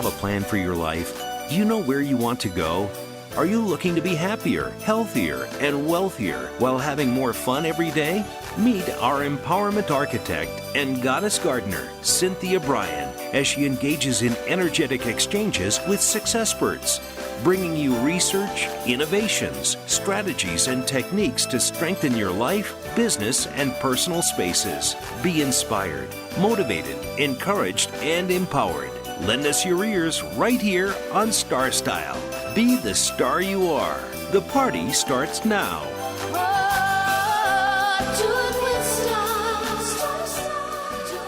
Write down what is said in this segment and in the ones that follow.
have a plan for your life? Do you know where you want to go? Are you looking to be happier, healthier, and wealthier while having more fun every day? Meet our empowerment architect and goddess gardener, Cynthia Bryan, as she engages in energetic exchanges with successperts, bringing you research, innovations, strategies, and techniques to strengthen your life, business, and personal spaces. Be inspired, motivated, encouraged, and empowered. Lend us your ears right here on Star Style. Be the star you are. The party starts now.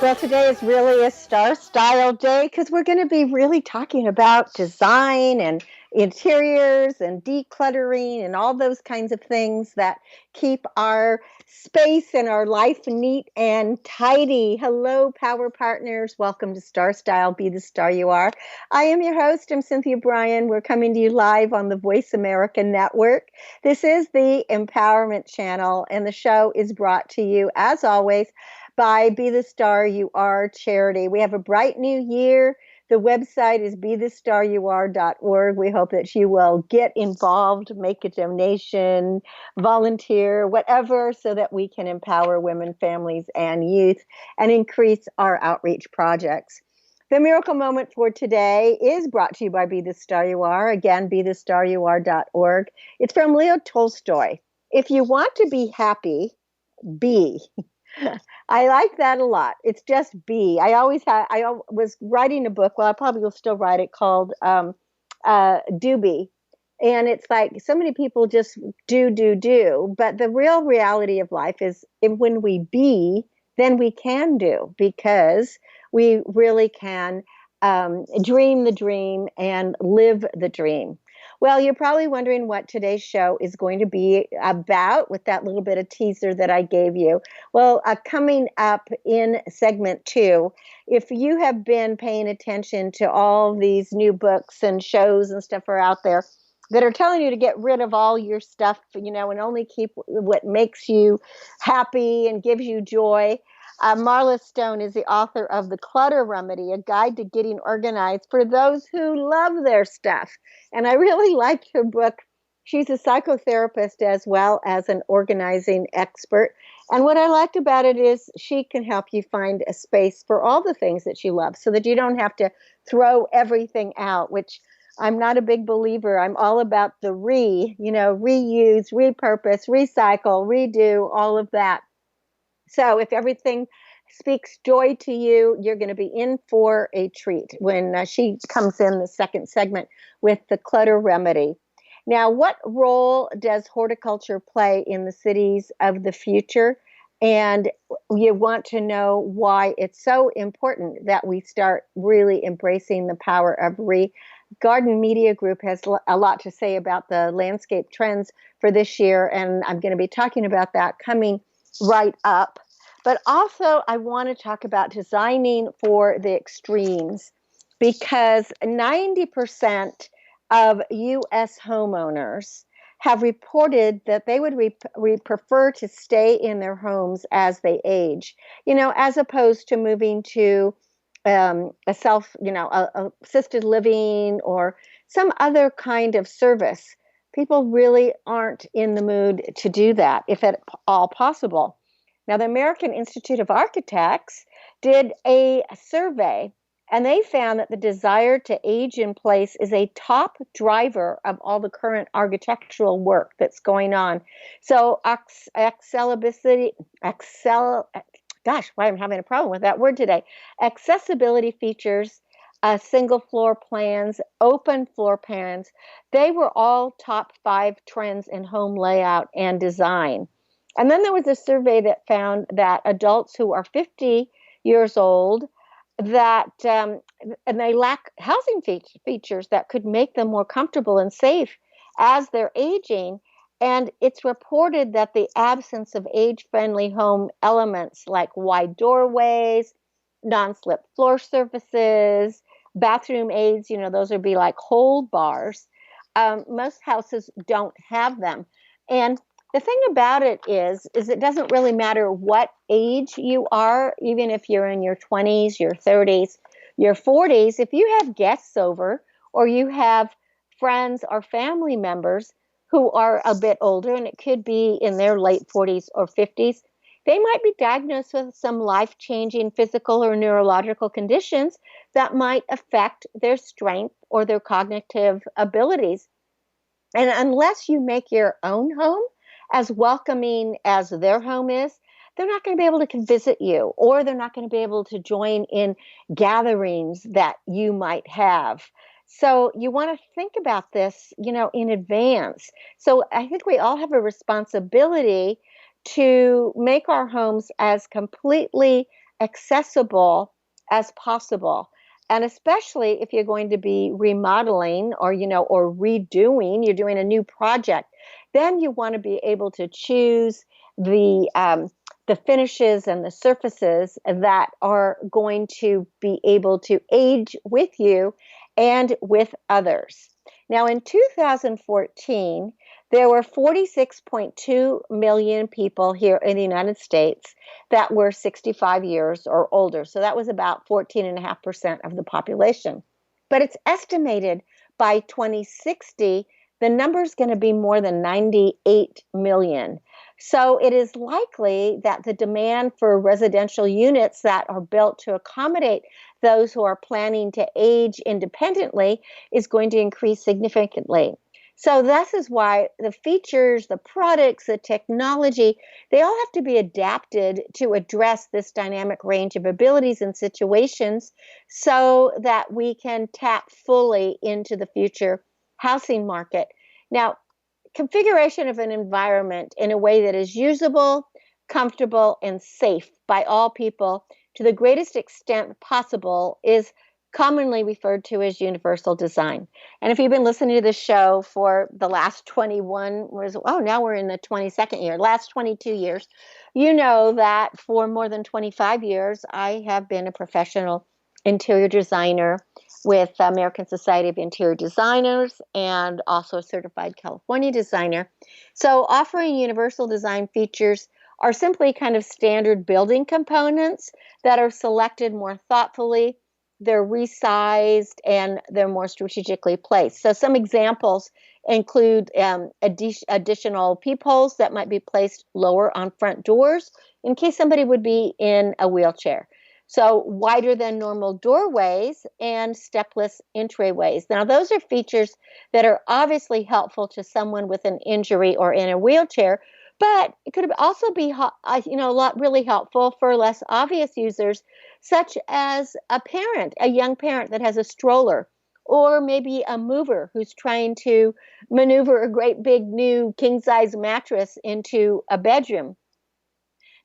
Well, today is really a Star Style day because we're going to be really talking about design and interiors and decluttering and all those kinds of things that keep our space and our life neat and tidy. Hello, Power Partners. Welcome to Star Style. Be the star you are. I am your host. I'm Cynthia Bryan. We're coming to you live on the Voice America Network. This is the Empowerment Channel, and the show is brought to you, as always, by Be the Star You Are charity. We have a bright new year. The website is bethestaryouare.org. We hope that you will get involved, make a donation, volunteer, whatever, so that we can empower women, families, and youth and increase our outreach projects. The miracle moment for today is brought to you by Be the Star You Are. Again, bethestaryouare.org. It's from Leo Tolstoy. If you want to be happy, be. I like that a lot. It's just be. I was writing a book. Well, I probably will still write it, called Do Be. And it's like so many people just do. But the real reality of life is when we be, then we can do, because we really can dream the dream and live the dream. Well, you're probably wondering what today's show is going to be about with that little bit of teaser that I gave you. Well, coming up in segment 2, if you have been paying attention to all these new books and shows and stuff are out there that are telling you to get rid of all your stuff, and only keep what makes you happy and gives you joy. Marla Stone is the author of The Clutter Remedy, a guide to getting organized for those who love their stuff. And I really liked her book. She's a psychotherapist as well as an organizing expert. And what I liked about it is she can help you find a space for all the things that you love so that you don't have to throw everything out, which I'm not a big believer. I'm all about the reuse, repurpose, recycle, redo, all of that. So if everything speaks joy to you, you're going to be in for a treat when she comes in the second segment with the Clutter Remedy. Now, what role does horticulture play in the cities of the future? And you want to know why it's so important that we start really embracing the power of Garden Media Group has a lot to say about the landscape trends for this year, and I'm going to be talking about that coming right up. But also, I want to talk about designing for the extremes, because 90% of U.S. homeowners have reported that they would prefer to stay in their homes as they age, as opposed to moving to assisted living or some other kind of service. People really aren't in the mood to do that, if at all possible. Now, the American Institute of Architects did a survey, and they found that the desire to age in place is a top driver of all the current architectural work that's going on. So, why I'm having a problem with that word today. Accessibility features, single floor plans, open floor plans, they were all top 5 trends in home layout and design. And then there was a survey that found that adults who are 50 years old, that and they lack housing features that could make them more comfortable and safe as they're aging. And it's reported that the absence of age-friendly home elements like wide doorways, non-slip floor surfaces, bathroom aids, those would be like hold bars. Most houses don't have them. And the thing about it is it doesn't really matter what age you are, even if you're in your 20s, your 30s. your 40s, if you have guests over or you have friends or family members who are a bit older, and it could be in their late 40s or 50s, they might be diagnosed with some life changing physical or neurological conditions that might affect their strength or their cognitive abilities. And unless you make your own home as welcoming as their home is, they're not going to be able to come visit you, or they're not going to be able to join in gatherings that you might have. So you want to think about this, in advance. So I think we all have a responsibility to make our homes as completely accessible as possible. And especially if you're going to be remodeling or redoing, you're doing a new project, then you want to be able to choose the finishes and the surfaces that are going to be able to age with you and with others. Now, in 2014, there were 46.2 million people here in the United States that were 65 years or older. So that was about 14.5% of the population. But it's estimated by 2060, the number is going to be more than 98 million. So it is likely that the demand for residential units that are built to accommodate those who are planning to age independently is going to increase significantly. So this is why the features, the products, the technology, they all have to be adapted to address this dynamic range of abilities and situations so that we can tap fully into the future housing market. Now, configuration of an environment in a way that is usable, comfortable, and safe by all people to the greatest extent possible is commonly referred to as universal design. And if you've been listening to this show for the last 21, now we're in the 22nd year, last 22 years, you know that for more than 25 years, I have been a professional interior designer with the American Society of Interior Designers and also a certified California designer. So offering universal design features are simply kind of standard building components that are selected more thoughtfully, they're resized, and they're more strategically placed. So some examples include additional peepholes that might be placed lower on front doors in case somebody would be in a wheelchair. So wider than normal doorways and stepless entryways. Now, those are features that are obviously helpful to someone with an injury or in a wheelchair, but it could also be a lot really helpful for less obvious users, such as a young parent that has a stroller, or maybe a mover who's trying to maneuver a great big new king size mattress into a bedroom.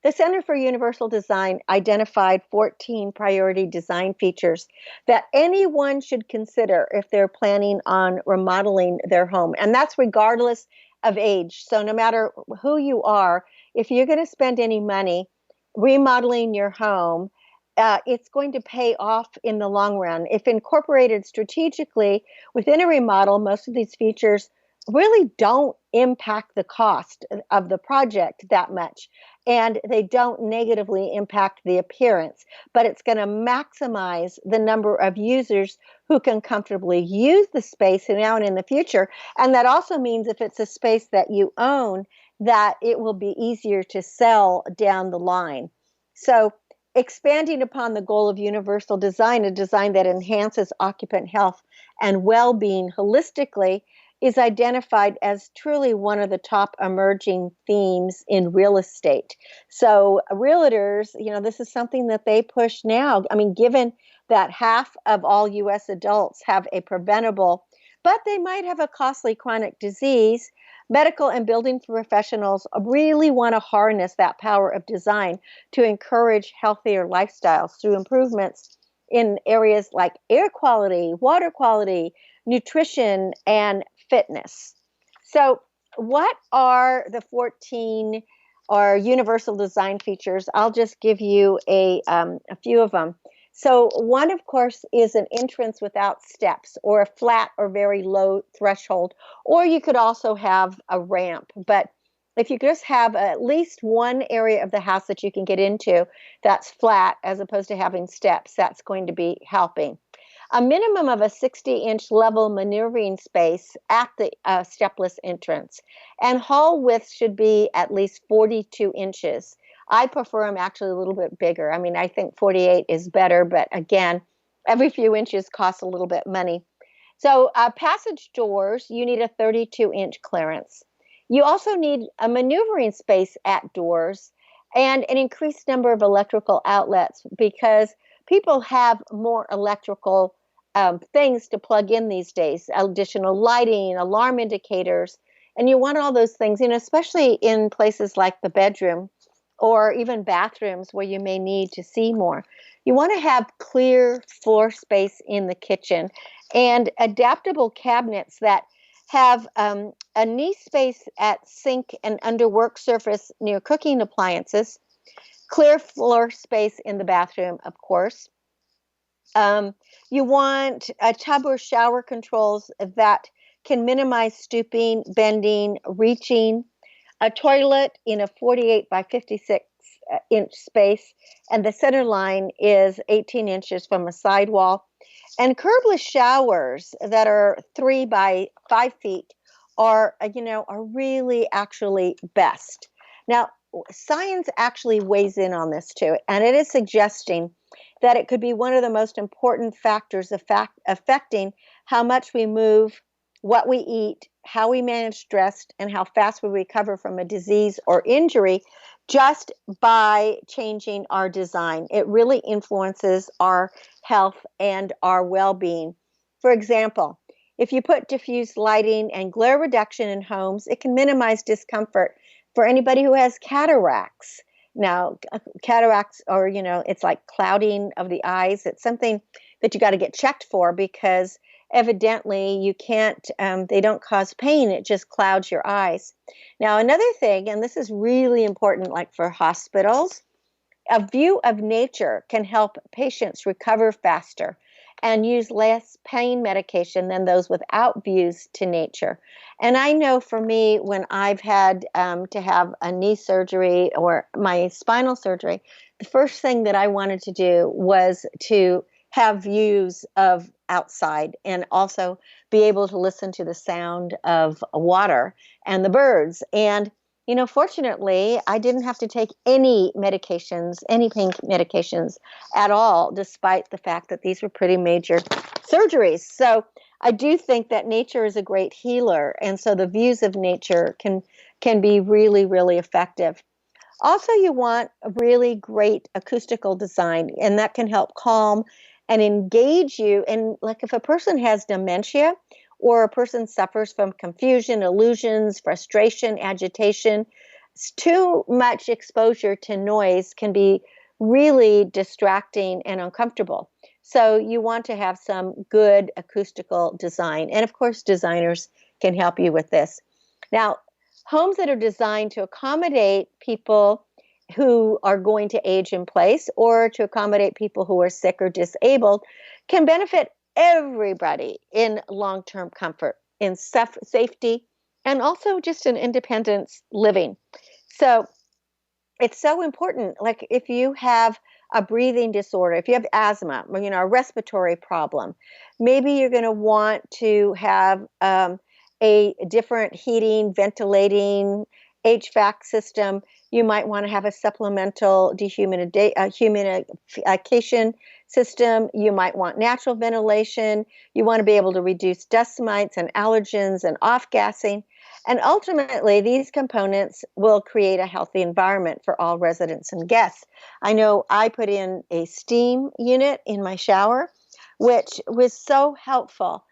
The Center for Universal Design identified 14 priority design features that anyone should consider if they're planning on remodeling their home. And that's regardless of age. So no matter who you are, if you're going to spend any money remodeling your home, it's going to pay off in the long run. If incorporated strategically within a remodel, most of these features really don't impact the cost of the project that much, and they don't negatively impact the appearance, but it's going to maximize the number of users who can comfortably use the space now and in the future. And that also means if it's a space that you own, that it will be easier to sell down the line. So expanding upon the goal of universal design, a design that enhances occupant health and well-being holistically, is identified as truly one of the top emerging themes in real estate. So realtors, this is something that they push now. I mean, given that half of all US adults have a preventable, but they might have a costly chronic disease, medical and building professionals really want to harness that power of design to encourage healthier lifestyles through improvements in areas like air quality, water quality, nutrition, and fitness. So, what are the 14 or universal design features? I'll just give you a few of them. So, one, of course, is an entrance without steps or a flat or very low threshold, or you could also have a ramp. But if you just have at least one area of the house that you can get into that's flat as opposed to having steps, that's going to be helping. A minimum of a 60-inch level maneuvering space at the stepless entrance. And hall width should be at least 42 inches. I prefer them actually a little bit bigger. I mean, I think 48 is better, but again, every few inches costs a little bit money. So passage doors, you need a 32-inch clearance. You also need a maneuvering space at doors and an increased number of electrical outlets because people have more electrical things to plug in these days, additional lighting, alarm indicators, and you want all those things, especially in places like the bedroom or even bathrooms where you may need to see more. You want to have clear floor space in the kitchen and adaptable cabinets that have a knee space at sink and under work surface near cooking appliances, clear floor space in the bathroom, of course. You want a tub or shower controls that can minimize stooping, bending, reaching, a toilet in a 48 by 56 inch space, and the center line is 18 inches from a sidewall. And curbless showers that are 3 by 5 feet are really actually best. Now, science actually weighs in on this too, and it is suggesting that it could be one of the most important factors affecting how much we move, what we eat, how we manage stress, and how fast we recover from a disease or injury just by changing our design. It really influences our health and our well-being. For example, if you put diffuse lighting and glare reduction in homes, it can minimize discomfort for anybody who has cataracts. Now, cataracts are, it's like clouding of the eyes. It's something that you got to get checked for because evidently you can't, they don't cause pain. It just clouds your eyes. Now, another thing, and this is really important, like for hospitals, a view of nature can help patients recover faster and use less pain medication than those without views to nature. And I know for me, when I've had to have a knee surgery or my spinal surgery, the first thing that I wanted to do was to have views of outside and also be able to listen to the sound of water and the birds. And fortunately, I didn't have to take any medications, any pain medications at all, despite the fact that these were pretty major surgeries. So I do think that nature is a great healer. And so the views of nature can be really, really effective. Also, you want a really great acoustical design, and that can help calm and engage you. And like if a person has dementia, or a person suffers from confusion, illusions, frustration, agitation, too much exposure to noise can be really distracting and uncomfortable. So you want to have some good acoustical design. And of course, designers can help you with this. Now, homes that are designed to accommodate people who are going to age in place or to accommodate people who are sick or disabled can benefit everybody in long-term comfort, in safety, and also just in independence living. So it's so important. Like if you have a breathing disorder, if you have asthma, a respiratory problem, maybe you're going to want to have a different heating, ventilating, HVAC system. You might want to have a supplemental dehumidification system. You might want natural ventilation. You want to be able to reduce dust mites and allergens and off-gassing. And ultimately, these components will create a healthy environment for all residents and guests. I know I put in a steam unit in my shower, which was so helpful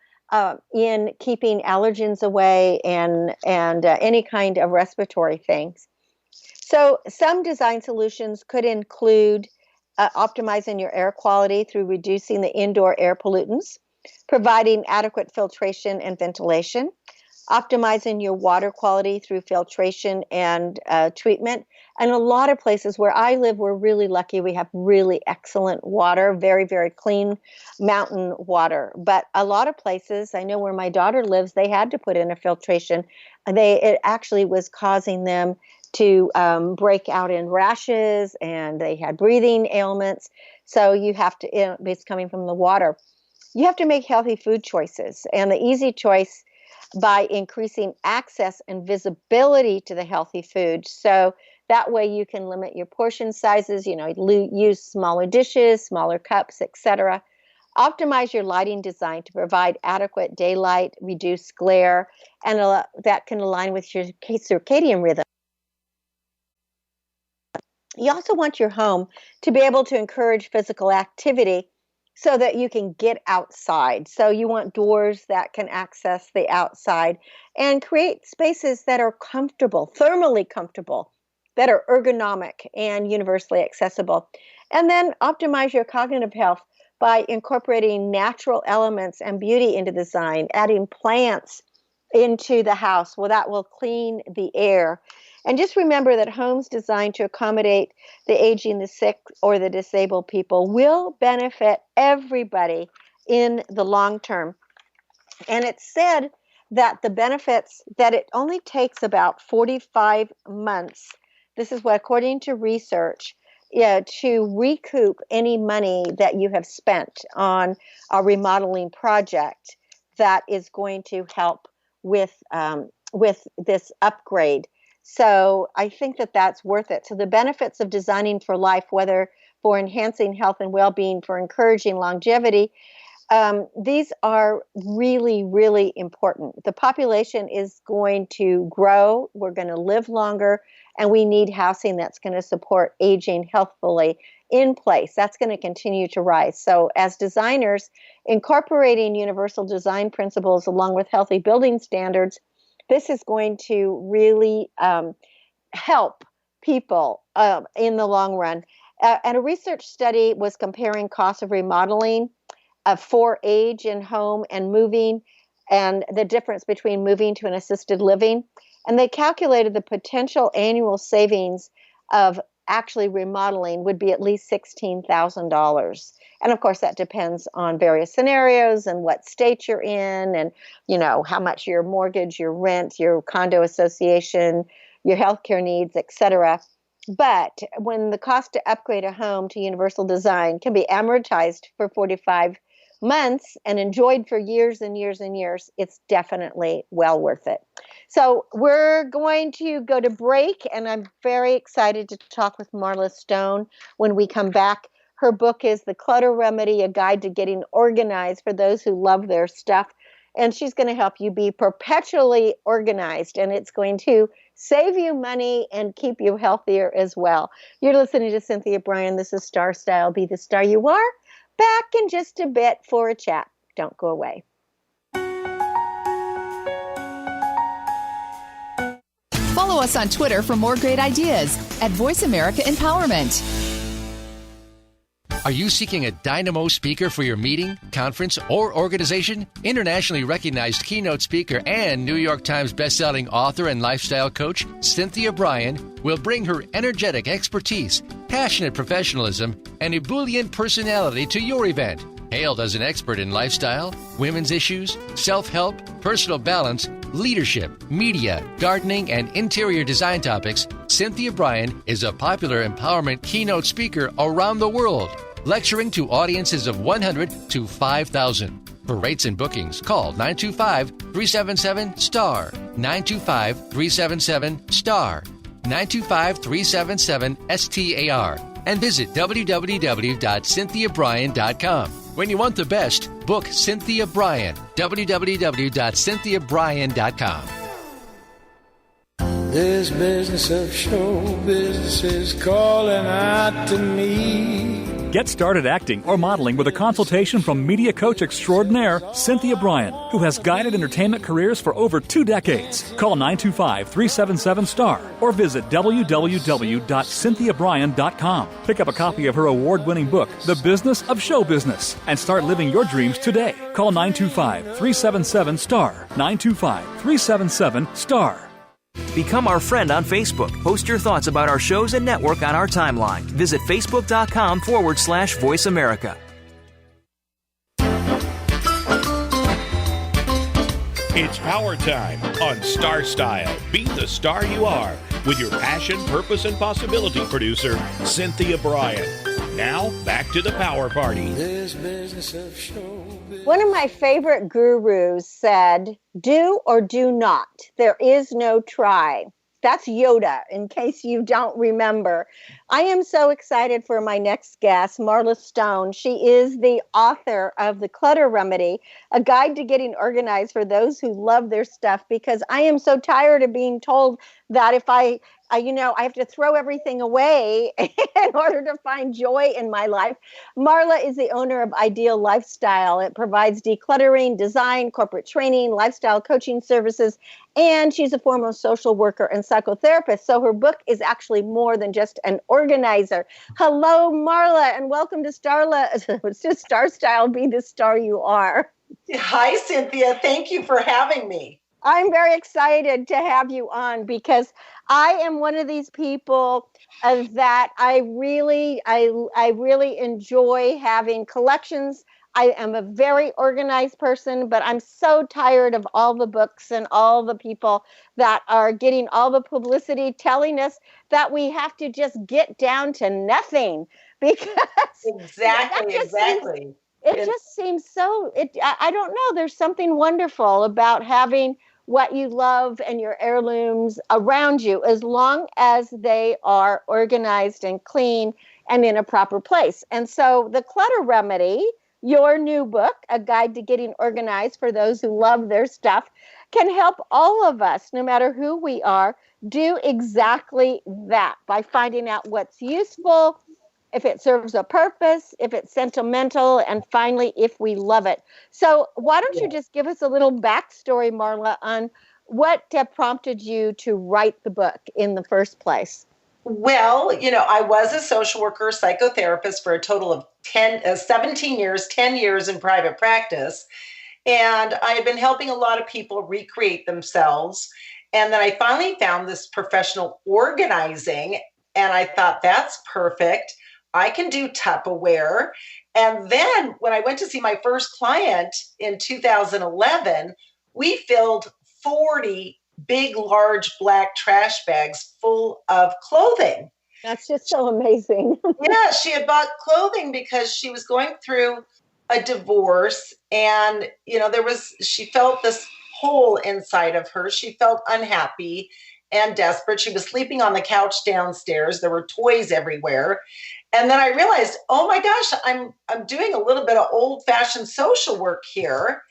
in keeping allergens away and any kind of respiratory things. So some design solutions could include optimizing your air quality through reducing the indoor air pollutants, providing adequate filtration and ventilation, optimizing your water quality through filtration and treatment. And a lot of places where I live, we're really lucky. We have really excellent water, very, very clean mountain water. But a lot of places, I know where my daughter lives, they had to put in a filtration. It actually was causing them to break out in rashes, and they had breathing ailments. So you have to, it's coming from the water. You have to make healthy food choices. And the easy choice by increasing access and visibility to the healthy food. So that way you can limit your portion sizes, use smaller dishes, smaller cups, etc. Optimize your lighting design to provide adequate daylight, reduce glare, and that can align with your circadian rhythm. You also want your home to be able to encourage physical activity so that you can get outside. So you want doors that can access the outside and create spaces that are comfortable, thermally comfortable, that are ergonomic and universally accessible. And then optimize your cognitive health by incorporating natural elements and beauty into design, adding plants into the house. Well, that will clean the air. And just remember that homes designed to accommodate the aging, the sick, or the disabled people will benefit everybody in the long term. And it's said that the benefits, that it only takes about 45 months. This is what, according to research, to recoup any money that you have spent on a remodeling project that is going to help with this upgrade. So I think that that's worth it. So the benefits of designing for life, whether for enhancing health and well-being, for encouraging longevity, these are really, really important. The population is going to grow. We're going to live longer, and we need housing that's going to support aging healthfully in place. That's going to continue to rise. So as designers, incorporating universal design principles along with healthy building standards, this is going to really help people in the long run. And a research study was comparing costs of remodeling for age in home and moving, and the difference between moving to an assisted living. And they calculated the potential annual savings of actually remodeling would be at least $16,000. And of course, that depends on various scenarios and what state you're in, and how much your mortgage, your rent, your condo association, your healthcare needs, etc. But when the cost to upgrade a home to universal design can be amortized for 45 months and enjoyed for years and years and years, it's definitely well worth it. So we're going to go to break, and I'm very excited to talk with Marla Stone when we come back. Her book is The Clutter Remedy, a guide to getting organized for those who love their stuff. And she's going to help you be perpetually organized, and it's going to save you money and keep you healthier as well. You're listening to Cynthia Bryan. This is Star Style. Be the star you are. Back in just a bit for a chat. Don't go away. Follow us on Twitter for more great ideas at Voice America Empowerment. Are you seeking a dynamo speaker for your meeting, conference, or organization? Internationally recognized keynote speaker and New York Times bestselling author and lifestyle coach Cynthia Bryan will bring her energetic expertise, passionate professionalism, and ebullient personality to your event. Hailed as an expert in lifestyle, women's issues, self-help, personal balance, leadership, media, gardening, and interior design topics, Cynthia Bryan is a popular empowerment keynote speaker around the world, lecturing to audiences of 100 to 5,000. For rates and bookings, call 925-377-STAR, 925-377-STAR, 925-377-STAR, and visit www.cynthiabryan.com. When you want the best, book Cynthia Bryan, www.cynthiabryan.com. This business of show business is calling out to me. Get started acting or modeling with a consultation from media coach extraordinaire Cynthia Bryan, who has guided entertainment careers for over 2 decades. Call 925-377-STAR or visit www.cynthiabryan.com. Pick up a copy of her award-winning book, The Business of Show Business, and start living your dreams today. Call 925-377-STAR. 925-377-STAR. Become our friend on Facebook. Post your thoughts about our shows and network on our timeline. Visit facebook.com/Voice America. It's power time on Star Style. Be the star you are with your passion, purpose, and possibility producer, Cynthia Bryan. Now, back to the power party. One of my favorite gurus said, do or do not. There is no try. That's Yoda, in case you don't remember. I am so excited for my next guest, Marla Stone. She is the author of The Clutter Remedy, a guide to getting organized for those who love their stuff, because I am so tired of being told that if I have to throw everything away in order to find joy in my life. Marla is the owner of Ideal Lifestyle. It provides decluttering, design, corporate training, lifestyle coaching services, and she's a former social worker and psychotherapist. So her book is actually more than just an organizer. Hello, Marla, and welcome to Star Style. Be the star you are. Hi, Cynthia. Thank you for having me. I'm very excited to have you on because I am one of these people that I really enjoy having collections. I am a very organized person, but I'm so tired of all the books and all the people that are getting all the publicity telling us that we have to just get down to nothing because exactly. It just seems so, I don't know, there's something wonderful about having what you love and your heirlooms around you, as long as they are organized and clean and in a proper place. And so The Clutter Remedy, your new book, A Guide to Getting Organized for Those Who Love Their Stuff, can help all of us, no matter who we are, do exactly that by finding out what's useful, if it serves a purpose, if it's sentimental, and finally, if we love it. So why don't you just give us a little backstory, Marla, on what prompted you to write the book in the first place? Well, I was a social worker, psychotherapist for a total of 17 years, 10 years in private practice. And I had been helping a lot of people recreate themselves. And then I finally found this professional organizing, and I thought, that's perfect. I can do Tupperware. And then when I went to see my first client in 2011, we filled 40 big, large black trash bags full of clothing. That's just so amazing. Yeah, she had bought clothing because she was going through a divorce, and she felt this hole inside of her. She felt unhappy and desperate. She was sleeping on the couch downstairs. There were toys everywhere. And then I realized, oh my gosh, I'm doing a little bit of old-fashioned social work here.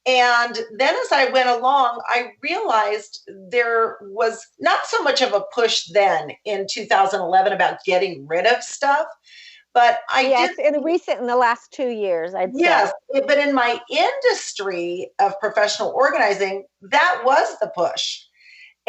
And then as I went along, I realized there was not so much of a push then in 2011 about getting rid of stuff. But in the last 2 years, I'd say. Yes, but in my industry of professional organizing, that was the push.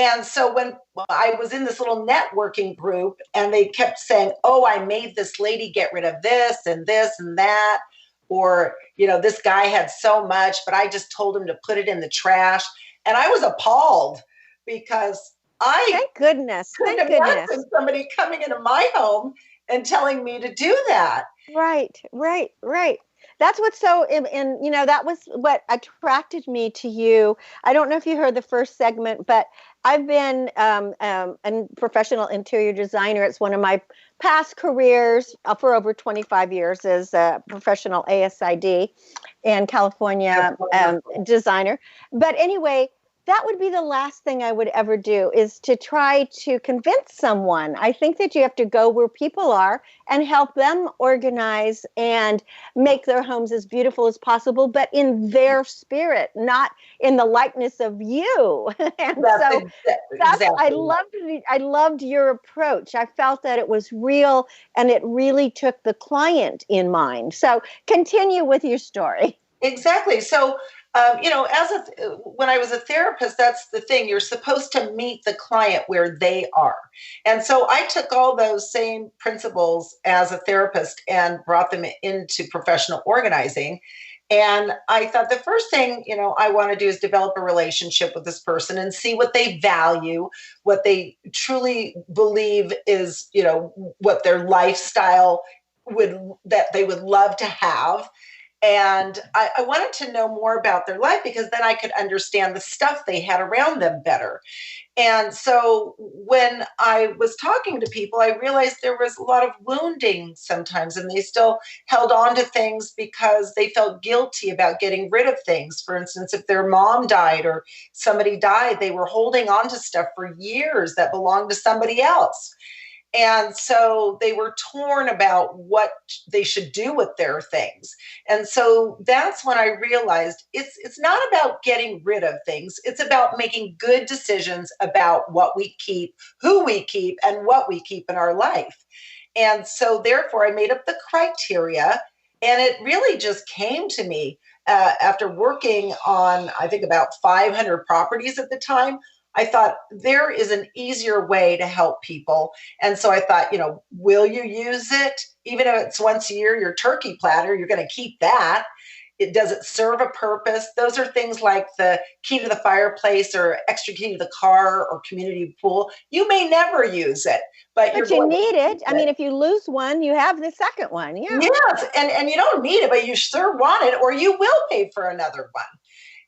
And so when I was in this little networking group and they kept saying, oh, I made this lady get rid of this and that, or, this guy had so much, but I just told him to put it in the trash. And I was appalled because thank goodness. Somebody coming into my home and telling me to do that. Right. That's what's so, and that was what attracted me to you. I don't know if you heard the first segment, but I've been a professional interior designer. It's one of my past careers for over 25 years as a professional ASID and California designer. But anyway, that would be the last thing I would ever do, is to try to convince someone. I think that you have to go where people are and help them organize and make their homes as beautiful as possible, but in their spirit, not in the likeness of you. And so that's, exactly. I loved your approach. I felt that it was real and it really took the client in mind. So continue with your story. Exactly. So, when I was a therapist, that's the thing. You're supposed to meet the client where they are. And so I took all those same principles as a therapist and brought them into professional organizing. And I thought the first thing, I want to do is develop a relationship with this person and see what they value, what they truly believe is, what their lifestyle that they would love to have. And I wanted to know more about their life, because then I could understand the stuff they had around them better. And so when I was talking to people, I realized there was a lot of wounding sometimes, and they still held on to things because they felt guilty about getting rid of things. For instance, if their mom died or somebody died, they were holding on to stuff for years that belonged to somebody else. And so they were torn about what they should do with their things. And so that's when I realized it's not about getting rid of things. It's about making good decisions about what we keep, who we keep, and what we keep in our life. And so therefore I made up the criteria, and it really just came to me after working on, I think, about 500 properties at the time. I thought there is an easier way to help people. And so I thought, will you use it? Even if it's once a year, your turkey platter, you're going to keep that. Does it serve a purpose? Those are things like the key to the fireplace or extra key to the car or community pool. You may never use it, but you need it. I mean, if you lose one, you have the second one. Yeah. Yes. And you don't need it, but you sure want it, or you will pay for another one.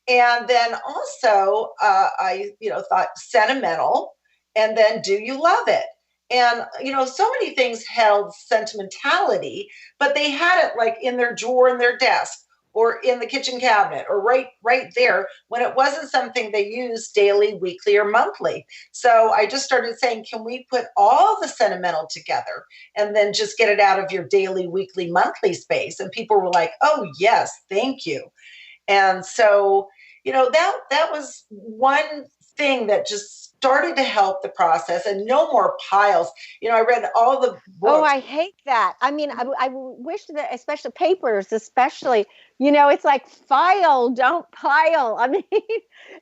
And then also, I thought sentimental, and then do you love it? And, so many things held sentimentality, but they had it like in their drawer in their desk or in the kitchen cabinet or right there, when it wasn't something they used daily, weekly, or monthly. So I just started saying, can we put all the sentimental together and then just get it out of your daily, weekly, monthly space? And people were like, oh, yes, thank you. And so, that was one thing that just started to help the process, and no more piles. I read all the books. Oh, I hate that. I mean, I wish that, especially papers, especially, it's like file, don't pile. I mean,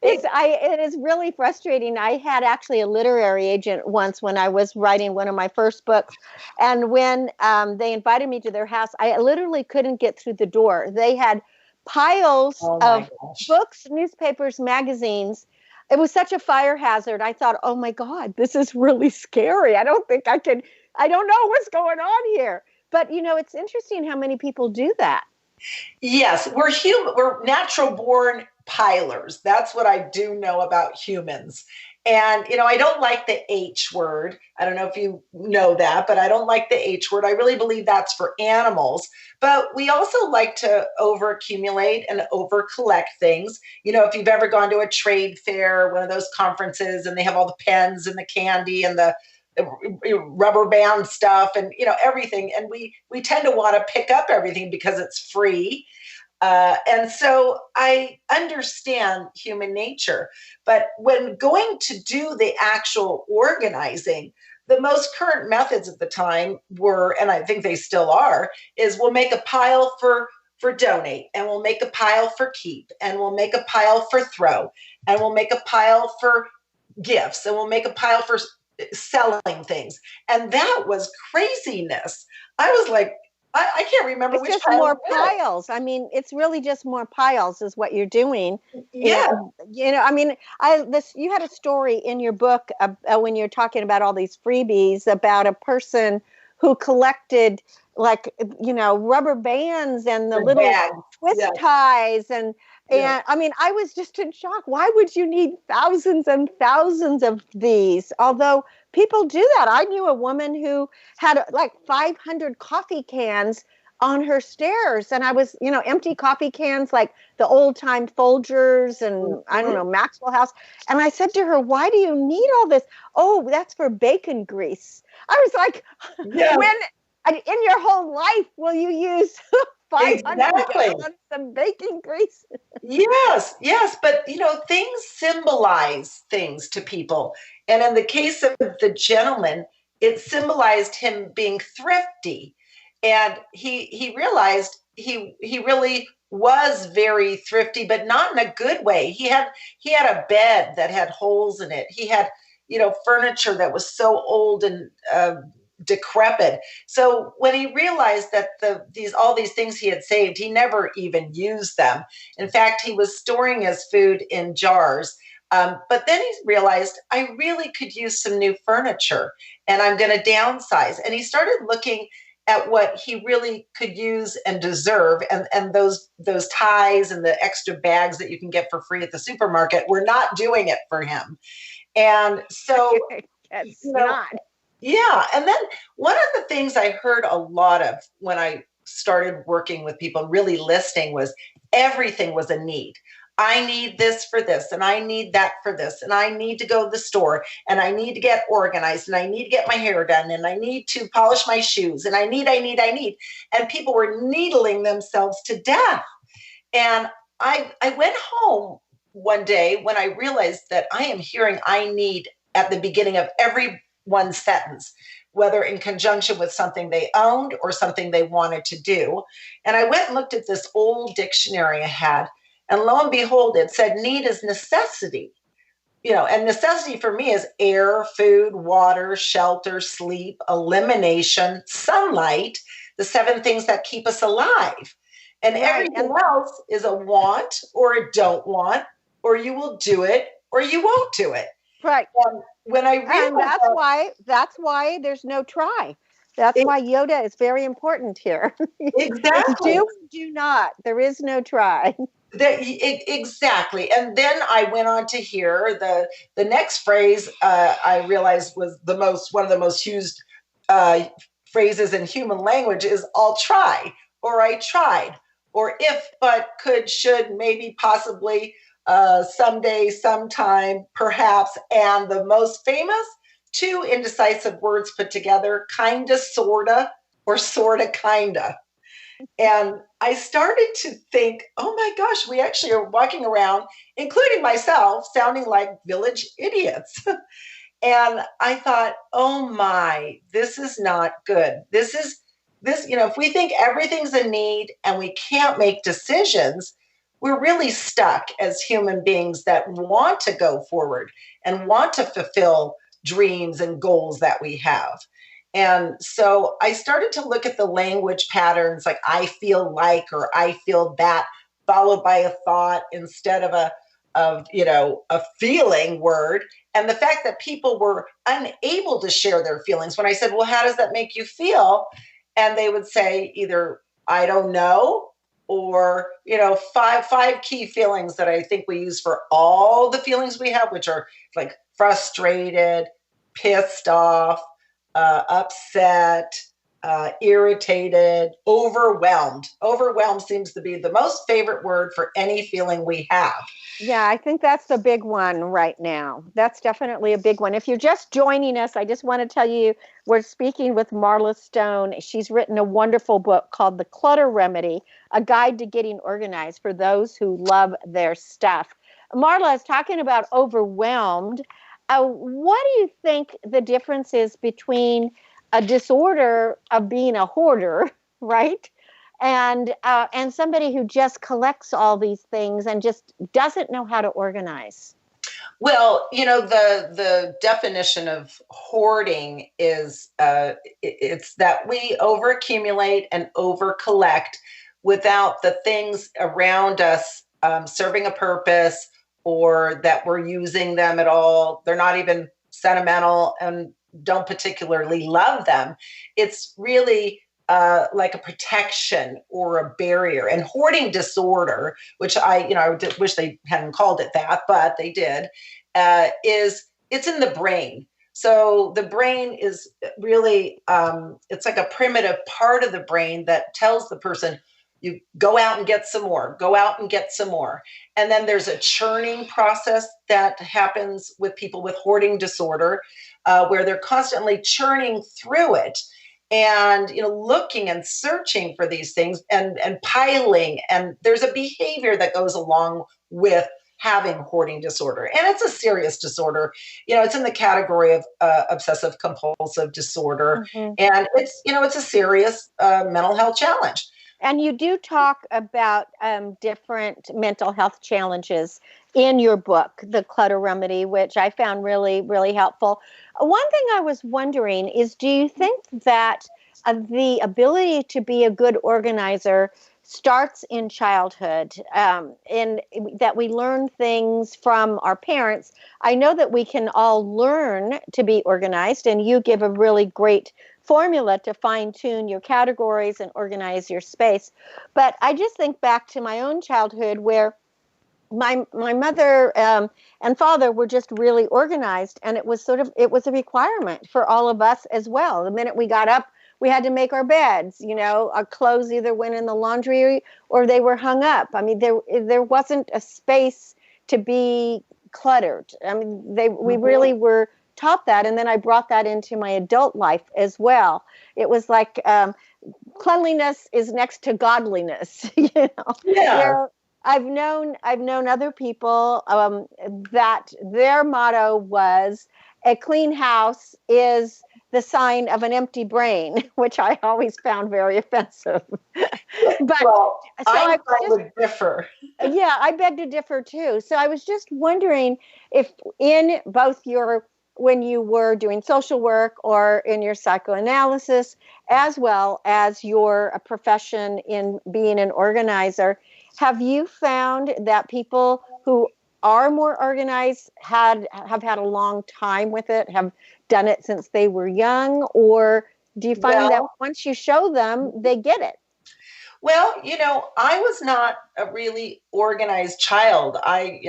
it is really frustrating. I had actually a literary agent once when I was writing one of my first books. And when they invited me to their house, I literally couldn't get through the door. They had piles of books, newspapers, magazines. It was such a fire hazard. I thought, oh my God, this is really scary. I don't know what's going on here. But, it's interesting how many people do that. Yes, we're human. We're natural born pilers. That's what I do know about humans. And, I don't like the H word. I don't know if you know that, but I don't like the H word. I really believe that's for animals. But we also like to over accumulate and over collect things. If you've ever gone to a trade fair, one of those conferences, and they have all the pens and the candy and the rubber band stuff and, everything. And we tend to want to pick up everything because it's free. And so I understand human nature, but when going to do the actual organizing, the most current methods at the time were, and I think they still are, is we'll make a pile for donate, and we'll make a pile for keep, and we'll make a pile for throw, and we'll make a pile for gifts, and we'll make a pile for selling things. And that was craziness. I was like, I can't remember it's which just more piles. I mean, it's really just more piles is what you're doing. Yeah. I mean, you had a story in your book when you're talking about all these freebies about a person who collected rubber bands and the little twist ties and I mean, I was just in shock. Why would you need thousands and thousands of these? Although people do that. I knew a woman who had like 500 coffee cans on her stairs. And I was, empty coffee cans, like the old time Folgers and I don't know, Maxwell House. And I said to her, why do you need all this? Oh, that's for bacon grease. I was like, when in your whole life will you use 500 gallons of bacon grease? Yes. But, things symbolize things to people. And in the case of the gentleman, it symbolized him being thrifty. And he realized he really was very thrifty, but not in a good way. He had a bed that had holes in it. He had, furniture that was so old and decrepit. So when he realized that all these things he had saved, he never even used them. In fact, he was storing his food in jars. But then he realized, I really could use some new furniture and I'm going to downsize. And he started looking at what he really could use and deserve. And those ties and the extra bags that you can get for free at the supermarket were not doing it for him. And so, it's not. Yeah. And then one of the things I heard a lot of when I started working with people, really listening, was everything was a need. I need this for this, and I need that for this, and I need to go to the store, and I need to get organized, and I need to get my hair done, and I need to polish my shoes, and I need. And people were needling themselves to death. And I went home one day when I realized that I am hearing I need at the beginning of every one sentence, whether in conjunction with something they owned or something they wanted to do. And I went and looked at this old dictionary I had. And lo and behold, it said need is necessity, and necessity for me is air, food, water, shelter, sleep, elimination, sunlight, the 7 things that keep us alive. And everything else is a want or a don't want, or you will do it or you won't do it. Right. When I realized that's why there's no try. That's why Yoda is very important here. Exactly. Do not. There is no try. Exactly. And then I went on to hear the next phrase I realized was one of the most used phrases in human language is I'll try, or I tried, or if, but, could, should, maybe, possibly, someday, sometime, perhaps, and the most famous 2 indecisive words put together, kinda, sorta, or sorta, kinda. And I started to think, oh my gosh, we actually are walking around, including myself, sounding like village idiots. And I thought, oh my, this is not good. This, if we think everything's a need and we can't make decisions, we're really stuck as human beings that want to go forward and want to fulfill dreams and goals that we have. And so I started to look at the language patterns, like I feel like, or I feel that, followed by a thought instead of a feeling word. And the fact that people were unable to share their feelings. When I said, well, how does that make you feel? And they would say either, I don't know, or, five key feelings that I think we use for all the feelings we have, which are like frustrated, pissed off, upset, irritated, overwhelmed. Overwhelmed seems to be the most favorite word for any feeling we have. Yeah, I think that's the big one right now. That's definitely a big one. If you're just joining us, I just want to tell you we're speaking with Marla Stone. She's written a wonderful book called The Clutter Remedy, a guide to getting organized for those who love their stuff. Marla is talking about overwhelmed. What do you think the difference is between a disorder of being a hoarder, right? And somebody who just collects all these things and just doesn't know how to organize? Well, the definition of hoarding is it's that we overaccumulate and overcollect without the things around us serving a purpose, or that we're using them at all. They're not even sentimental and don't particularly love them. It's really like a protection or a barrier. And hoarding disorder, which I wish they hadn't called it that, but they did, it's in the brain. So the brain is really, it's like a primitive part of the brain that tells the person, you go out and get some more, go out and get some more. And then there's a churning process that happens with people with hoarding disorder, where they're constantly churning through it and looking and searching for these things and piling. And there's a behavior that goes along with having hoarding disorder, and it's a serious disorder. It's in the category of obsessive compulsive disorder. Mhm. And it's a serious mental health challenge. And you do talk about different mental health challenges in your book, The Clutter Remedy, which I found really, really helpful. One thing I was wondering is, do you think that the ability to be a good organizer starts in childhood, and that we learn things from our parents? I know that we can all learn to be organized, and you give a really great formula to fine tune your categories and organize your space. But I just think back to my own childhood, where my mother and father were just really organized, and it was a requirement for all of us as well. The minute we got up, we had to make our beds. Our clothes either went in the laundry or they were hung up. I mean, there wasn't a space to be cluttered. I mean, we really were taught that, and then I brought that into my adult life as well. It was like cleanliness is next to godliness. Yeah. I've known other people that their motto was, a clean house is the sign of an empty brain, which I always found very offensive. But well, so I would differ. Yeah, I beg to differ too. So I was just wondering if in both when you were doing social work or in your psychoanalysis, as well as your profession in being an organizer, have you found that people who are more organized have had a long time with it, have done it since they were young, or do you find that once you show them, they get it? Well, I was not a really organized child. My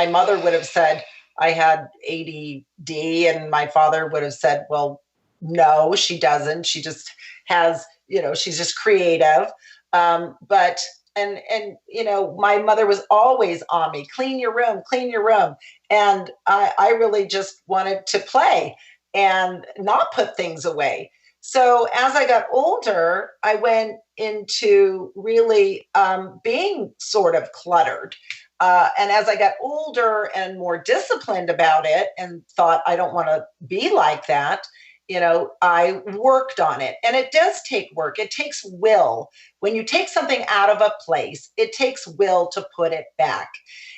mother would have said I had ADD, and my father would have said, well, no, she doesn't. She just has, she's just creative. But my mother was always on me, clean your room, clean your room. And I really just wanted to play and not put things away. So as I got older, I went into really being sort of cluttered. And as I got older and more disciplined about it and thought, I don't want to be like that, I worked on it. And it does take work. It takes will. When you take something out of a place, it takes will to put it back.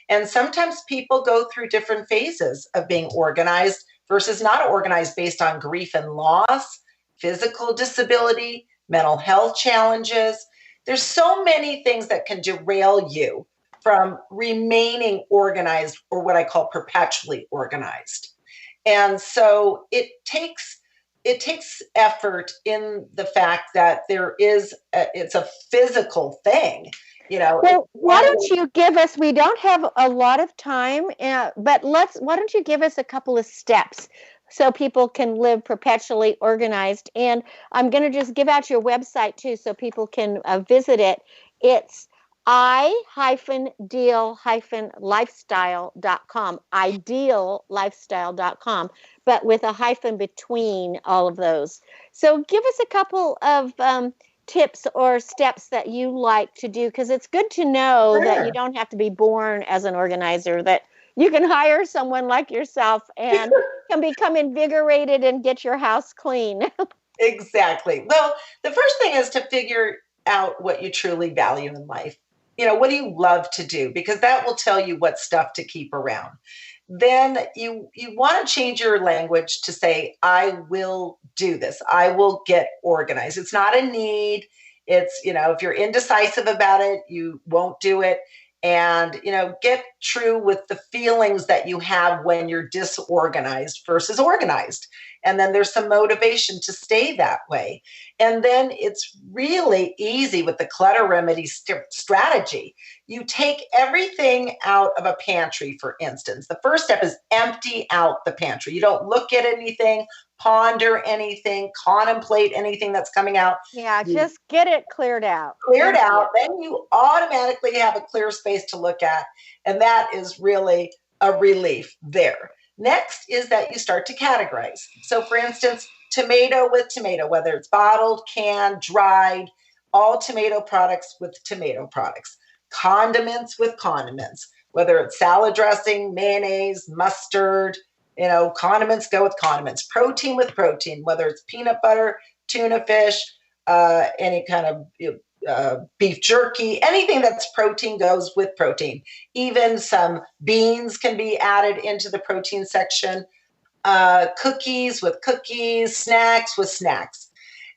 And sometimes people go through different phases of being organized versus not organized based on grief and loss, physical disability, mental health challenges. There's so many things that can derail you from remaining organized, or what I call perpetually organized. And so it takes effort in the fact that it's a physical thing. Well, why don't you give us, we don't have a lot of time, but why don't you give us a couple of steps so people can live perpetually organized? And I'm going to just give out your website too, so people can visit it. It's ideal-lifestyle.com, ideallifestyle.com, but with a hyphen between all of those. So give us a couple of tips or steps that you like to do, because it's good to know that you don't have to be born as an organizer, that you can hire someone like yourself and can become invigorated and get your house clean. Exactly. Well, the first thing is to figure out what you truly value in life. What do you love to do? Because that will tell you what stuff to keep around. Then you want to change your language to say, I will do this. I will get organized. It's not a need. It's, if you're indecisive about it, you won't do it. and, get true with the feelings that you have when you're disorganized versus organized. And then there's some motivation to stay that way. And then it's really easy with the clutter remedy strategy. You take everything out of a pantry, for instance. The first step is empty out the pantry. You don't look at anything, ponder anything, contemplate anything that's coming out. Yeah, just get it cleared out. Cleared out, then you automatically have a clear space to look at. And that is really a relief there. Next is that you start to categorize. So for instance, tomato with tomato, whether it's bottled, canned, dried, all tomato products with tomato products. Condiments with condiments, whether it's salad dressing, mayonnaise, mustard, condiments go with condiments. Protein with protein, whether it's peanut butter, tuna fish, any kind of beef jerky, anything that's protein goes with protein. Even some beans can be added into the protein section. Cookies with cookies, snacks with snacks.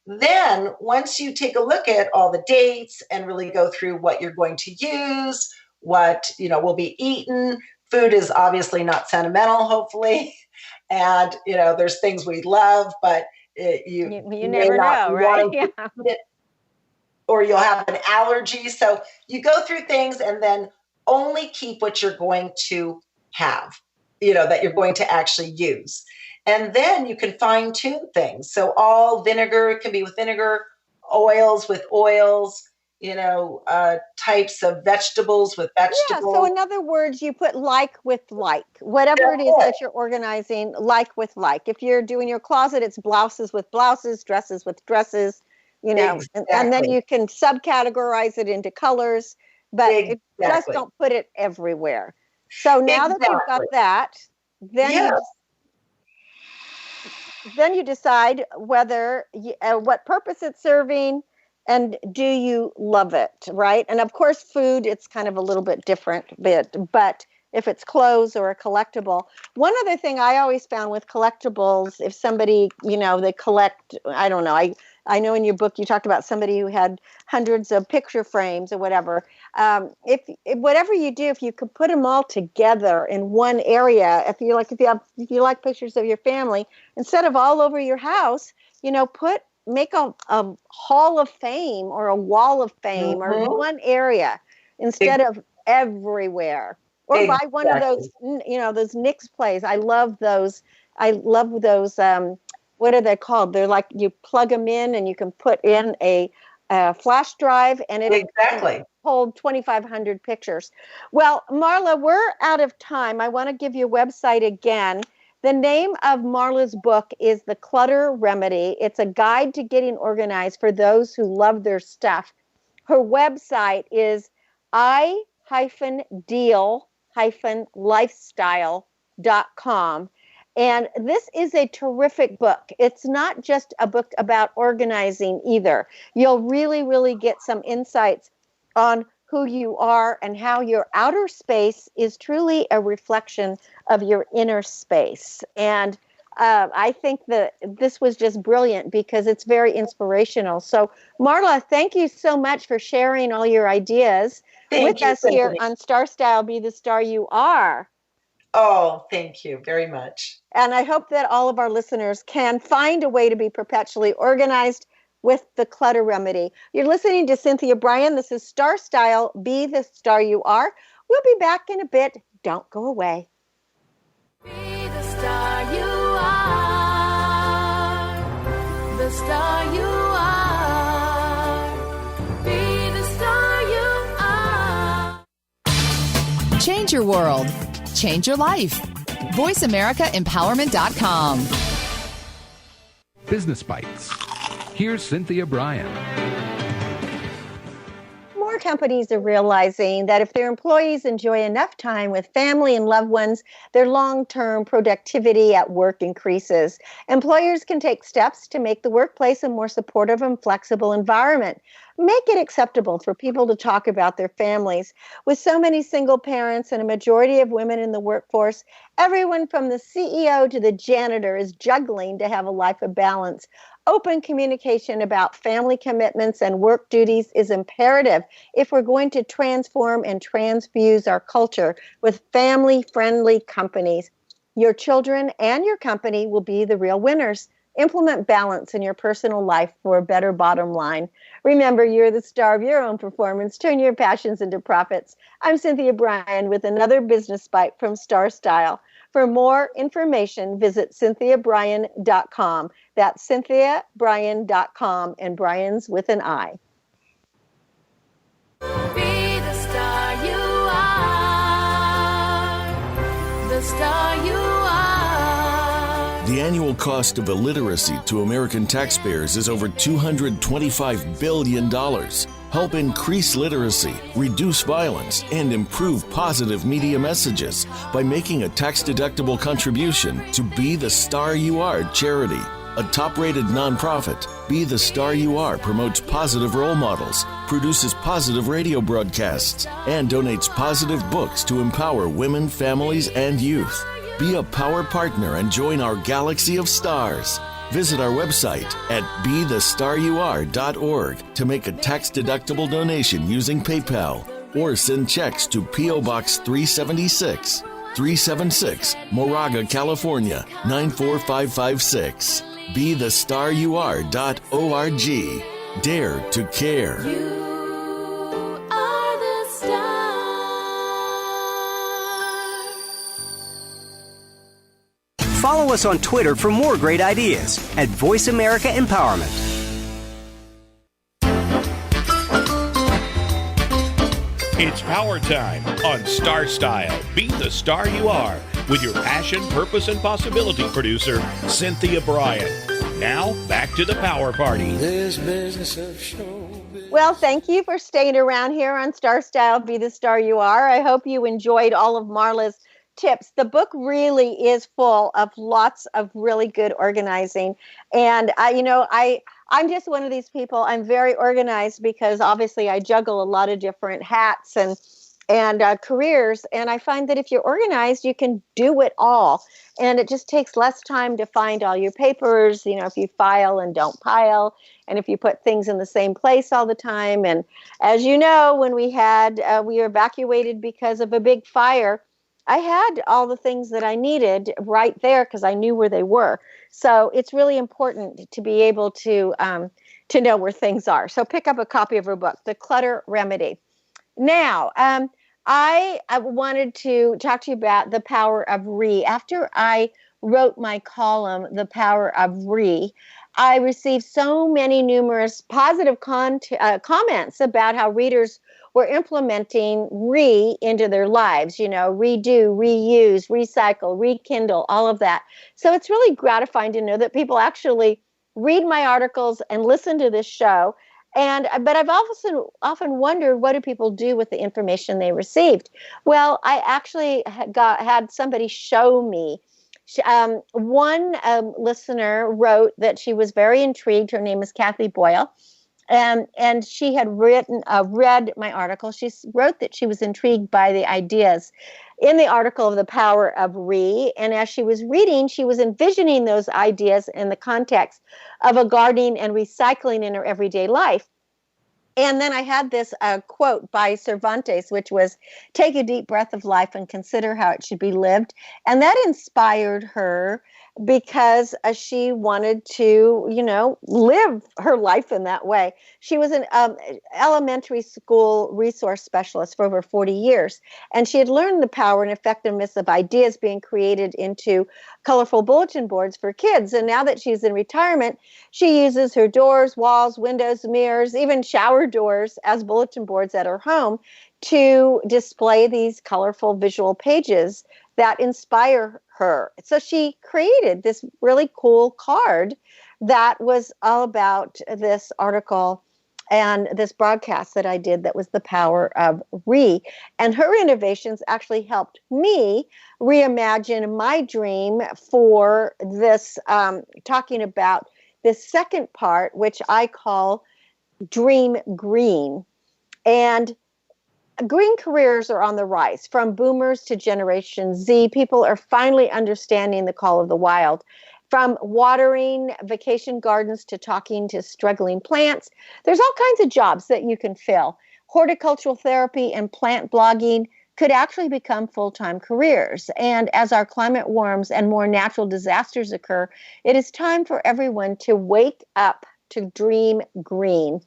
Then once you take a look at all the dates and really go through what you're going to use, what will be eaten, food is obviously not sentimental, hopefully. And there's things we love, but you never know, right? Yeah. Or you'll have an allergy. So you go through things and then only keep what you're going to have, that you're going to actually use. And then you can fine tune things. So all vinegar can be with vinegar, oils with oils, types of vegetables with vegetables. Yeah, so in other words, you put like with like. Whatever it is that you're organizing, like with like. If you're doing your closet, it's blouses with blouses, dresses with dresses, Exactly. and then you can subcategorize it into colors, but just don't put it everywhere. So now that you've got that, then you decide whether what purpose it's serving, and do you love it, right? And of course, food, it's kind of a little bit different but if it's clothes or a collectible. One other thing I always found with collectibles, if somebody, they collect, I don't know, I know in your book you talked about somebody who had hundreds of picture frames or whatever. If whatever you do, if you could put them all together in one area, if you like pictures of your family, instead of all over your house, make a hall of fame or a wall of fame or one area instead of everywhere. Or buy one of those, those Nick's plays. I love those. What are they called? They're like you plug them in and you can put in a flash drive and it hold 2,500 pictures. Well, Marla, we're out of time. I want to give you a website again. The name of Marla's book is The Clutter Remedy. It's a guide to getting organized for those who love their stuff. Her website is i-deal-lifestyle.com. And this is a terrific book. It's not just a book about organizing either. You'll really, really get some insights on who you are and how your outer space is truly a reflection of your inner space. And I think that this was just brilliant because it's very inspirational. So, Marla, thank you so much for sharing all your ideas with us here on Star Style, Be the Star You Are. Oh, thank you very much. And I hope that all of our listeners can find a way to be perpetually organized with the Clutter Remedy. You're listening to Cynthia Bryan. This is Star Style, Be the Star You Are. We'll be back in a bit. Don't go away. Be the star you are. The star you are. Be the star you are. Change your world. Change your life. VoiceAmericaEmpowerment.com. Business Bites. Here's Cynthia Bryan. More companies are realizing that if their employees enjoy enough time with family and loved ones, their long-term productivity at work increases. Employers can take steps to make the workplace a more supportive and flexible environment. Make it acceptable for people to talk about their families. With so many single parents and a majority of women in the workforce, Everyone from the CEO to the janitor is juggling to have a life of balance. Open communication about family commitments and work duties is imperative if we're going to transform and transfuse our culture with family-friendly companies. Your children and your company will be the real winners. Implement balance in your personal life for a better bottom line. Remember, you're the star of your own performance. Turn your passions into profits. I'm Cynthia Bryan with another business bite from Star Style. For more information, visit CynthiaBryan.com. That's CynthiaBryan.com, and Bryan's with an I. Be the star you are. The star you are. The annual cost of illiteracy to American taxpayers is over $225 billion. Help increase literacy, reduce violence, and improve positive media messages by making a tax-deductible contribution to Be the Star You Are charity. A top-rated nonprofit, Be the Star You Are promotes positive role models, produces positive radio broadcasts, and donates positive books to empower women, families, and youth. Be a power partner and join our galaxy of stars. Visit our website at BeTheStarYouAre.org to make a tax-deductible donation using PayPal or send checks to P.O. Box 376, Moraga, California, 94556. BeTheStarYouAre.org. Dare to care. You are the star. Follow us on Twitter for more great ideas at Voice America Empowerment. It's power time on Star Style. Be the star you are with your passion, purpose, and possibility producer, Cynthia Bryan. Now, back to the Power Party. Well, thank you for staying around here on Star Style, Be the Star You Are. I hope you enjoyed all of Marla's tips. The book really is full of lots of really good organizing. And I'm just one of these people. I'm very organized because obviously I juggle a lot of different hats and careers. And I find that if you're organized, you can do it all. And it just takes less time to find all your papers, if you file and don't pile, and if you put things in the same place all the time. And as you know, when we were evacuated because of a big fire, I had all the things that I needed right there because I knew where they were. So it's really important to be able to know where things are. So pick up a copy of her book, The Clutter Remedy. Now, I wanted to talk to you about the power of re. After I wrote my column, The Power of Re, I received so many numerous positive comments about how readers were implementing re into their lives, redo, reuse, recycle, rekindle, all of that. So it's really gratifying to know that people actually read my articles and listen to this show. But I've often wondered, what do people do with the information they received? Well, I actually had somebody show me. One listener wrote that she was very intrigued. Her name is Kathy Boyle. And she had read my article. She wrote that she was intrigued by the ideas in the article of The Power of Re. And as she was reading, she was envisioning those ideas in the context of a gardening and recycling in her everyday life. And then I had this quote by Cervantes, which was, "Take a deep breath of life and consider how it should be lived." And that inspired her because she wanted to, live her life in that way. She was an elementary school resource specialist for over 40 years, and she had learned the power and effectiveness of ideas being created into colorful bulletin boards for kids. And now that she's in retirement, she uses her doors, walls, windows, mirrors, even shower doors as bulletin boards at her home to display these colorful visual pages that inspire her. So she created this really cool card that was all about this article and this broadcast that I did that was The Power of Re. And her innovations actually helped me reimagine my dream for this, talking about this second part, which I call Dream Green. And green careers are on the rise. From boomers to Generation Z, people are finally understanding the call of the wild. From watering vacation gardens to talking to struggling plants, there's all kinds of jobs that you can fill. Horticultural therapy and plant blogging could actually become full-time careers. And as our climate warms and more natural disasters occur, it is time for everyone to wake up to dream green.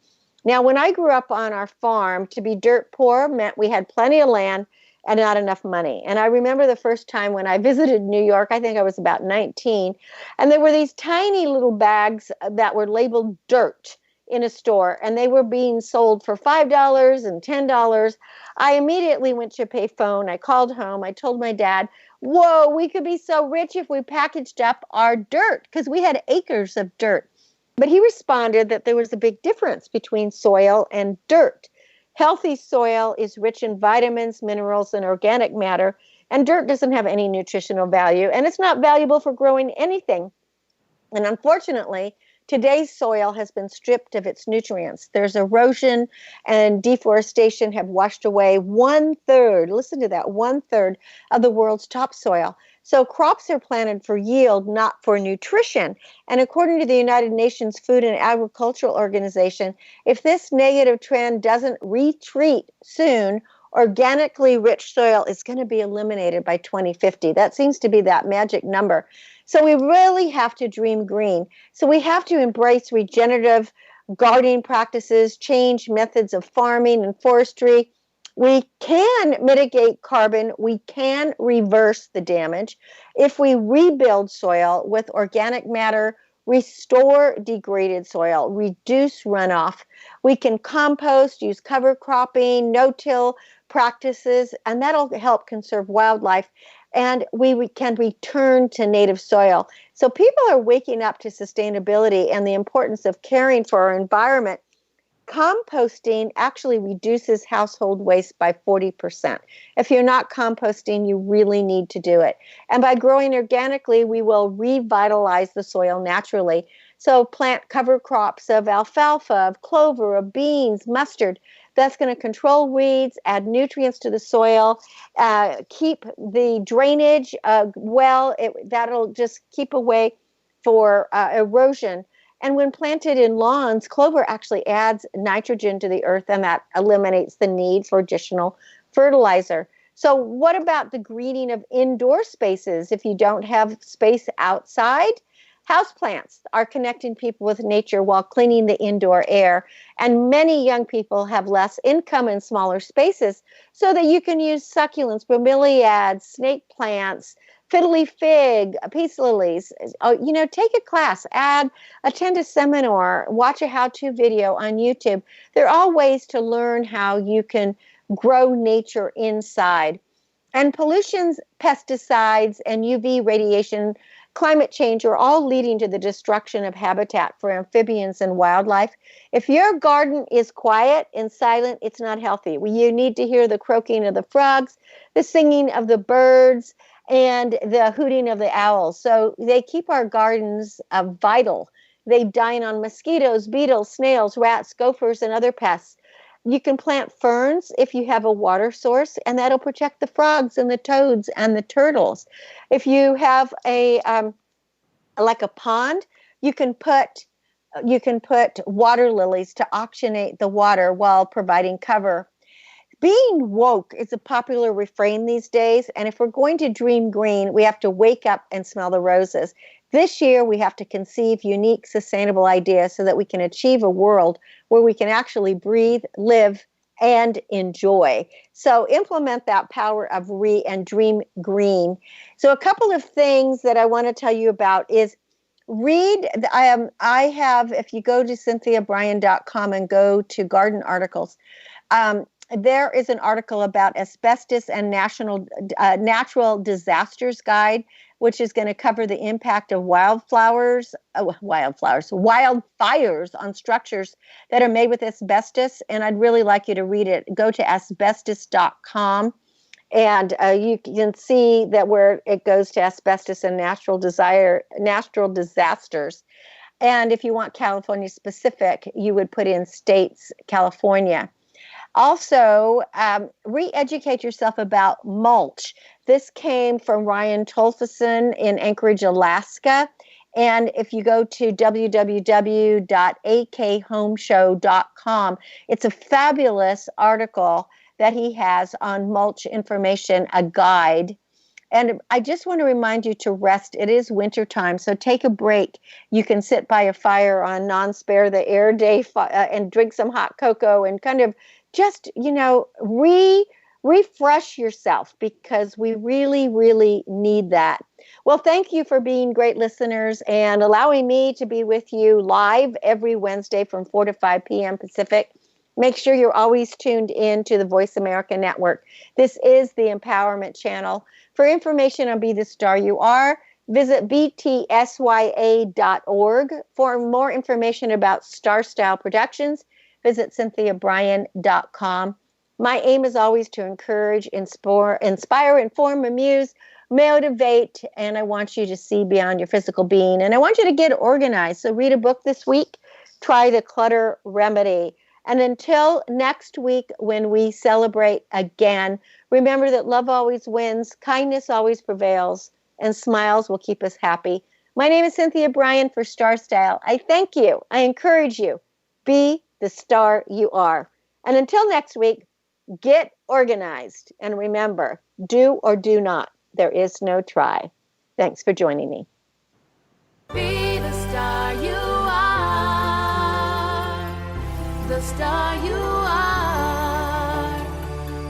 Now, when I grew up on our farm, to be dirt poor meant we had plenty of land and not enough money. And I remember the first time when I visited New York, I think I was about 19, and there were these tiny little bags that were labeled dirt in a store, and they were being sold for $5 and $10. I immediately went to a payphone. I called home. I told my dad, whoa, we could be so rich if we packaged up our dirt, because we had acres of dirt. But he responded that there was a big difference between soil and dirt. Healthy soil is rich in vitamins, minerals, and organic matter, and dirt doesn't have any nutritional value, and it's not valuable for growing anything. And unfortunately, today's soil has been stripped of its nutrients. There's erosion and deforestation have washed away 1/3, listen to that, 1/3 of the world's topsoil. So crops are planted for yield, not for nutrition. And according to the United Nations Food and Agricultural Organization, if this negative trend doesn't retreat soon, organically rich soil is going to be eliminated by 2050. That seems to be that magic number. So we really have to dream green. So we have to embrace regenerative gardening practices, change methods of farming and forestry. We can mitigate carbon. We can reverse the damage if we rebuild soil with organic matter, restore degraded soil, reduce runoff. We can compost, use cover cropping, no-till practices, and that'll help conserve wildlife. And we can return to native soil. So people are waking up to sustainability and the importance of caring for our environment. Composting actually reduces household waste by 40%. If you're not composting, you really need to do it. And by growing organically, we will revitalize the soil naturally. So plant cover crops of alfalfa, of clover, of beans, mustard. That's going to control weeds, add nutrients to the soil, keep the drainage that'll just keep away for erosion. And when planted in lawns, clover actually adds nitrogen to the earth, and that eliminates the need for additional fertilizer. So what about the greening of indoor spaces? If you don't have space outside, houseplants are connecting people with nature while cleaning the indoor air. And many young people have less income in smaller spaces, so that you can use succulents, bromeliads, snake plants, fiddly fig, peace lilies. Take a class, attend a seminar, watch a how-to video on YouTube. There are all ways to learn how you can grow nature inside. And pollutions, pesticides, and UV radiation, climate change are all leading to the destruction of habitat for amphibians and wildlife. If your garden is quiet and silent, it's not healthy. You need to hear the croaking of the frogs, the singing of the birds, and the hooting of the owls. So they keep our gardens vital. They dine on mosquitoes, beetles, snails, rats, gophers, and other pests. You can plant ferns if you have a water source, and that'll protect the frogs and the toads and the turtles. If you have a pond, you can put water lilies to oxygenate the water while providing cover. Being woke is a popular refrain these days, and if we're going to dream green, we have to wake up and smell the roses. This year, we have to conceive unique, sustainable ideas so that we can achieve a world where we can actually breathe, live, and enjoy. So implement that power of and dream green. So a couple of things that I want to tell you about is read. I have, if you go to CynthiaBryan.com and go to garden articles, there is an article about asbestos and natural disasters guide, which is going to cover the impact of wildfires on structures that are made with asbestos. And I'd really like you to read it. Go to asbestos.com, and you can see that where it goes to asbestos and natural disasters. And if you want California specific, you would put in states, California. Also, re-educate yourself about mulch. This came from Ryan Tolfason in Anchorage, Alaska. And if you go to www.akhomeshow.com, it's a fabulous article that he has on mulch information, a guide. And I just want to remind you to rest. It is wintertime, so take a break. You can sit by a fire on non-spare the air day and drink some hot cocoa and kind of just, refresh yourself, because we really, really need that. Well, thank you for being great listeners and allowing me to be with you live every Wednesday from 4 to 5 p.m. Pacific. Make sure you're always tuned in to the Voice America Network. This is the Empowerment Channel. For information on Be the Star You Are, visit btsya.org. For more information about Star Style Productions, visit cynthiabryan.com. My aim is always to encourage, inspire, inform, amuse, motivate, and I want you to see beyond your physical being. And I want you to get organized. So read a book this week. Try the Clutter Remedy. And until next week, when we celebrate again, remember that love always wins, kindness always prevails, and smiles will keep us happy. My name is Cynthia Bryan for Star Style. I thank you. I encourage you. Be the star you are. And until next week, get organized. And remember, do or do not. There is no try. Thanks for joining me. Be the star you are. The star you are.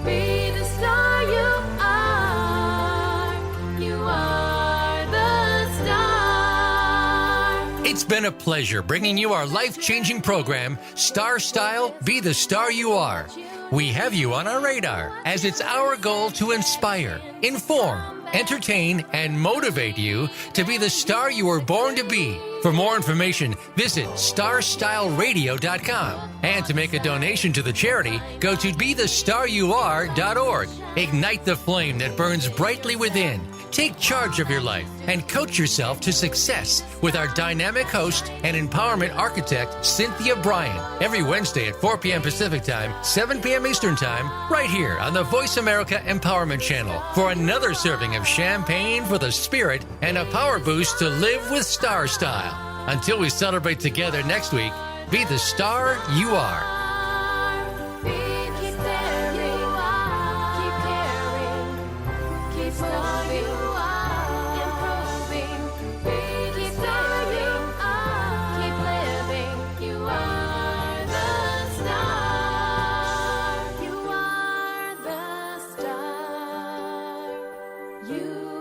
Be the star you are. You are the star. It's been a pleasure bringing you our life-changing program, Star Style, Be the Star You Are. We have you on our radar, as it's our goal to inspire, inform, entertain, and motivate you to be the star you were born to be. For more information, visit starstyleradio.com. And to make a donation to the charity, go to BeTheStarYouAre.org. Ignite the flame that burns brightly within. Take charge of your life and coach yourself to success with our dynamic host and empowerment architect, Cynthia Bryan, every Wednesday at 4 p.m. Pacific Time, 7 p.m. Eastern Time, right here on the Voice America Empowerment Channel for another serving of champagne for the spirit and a power boost to live with Star Style. Until we celebrate together next week, be the star you are. You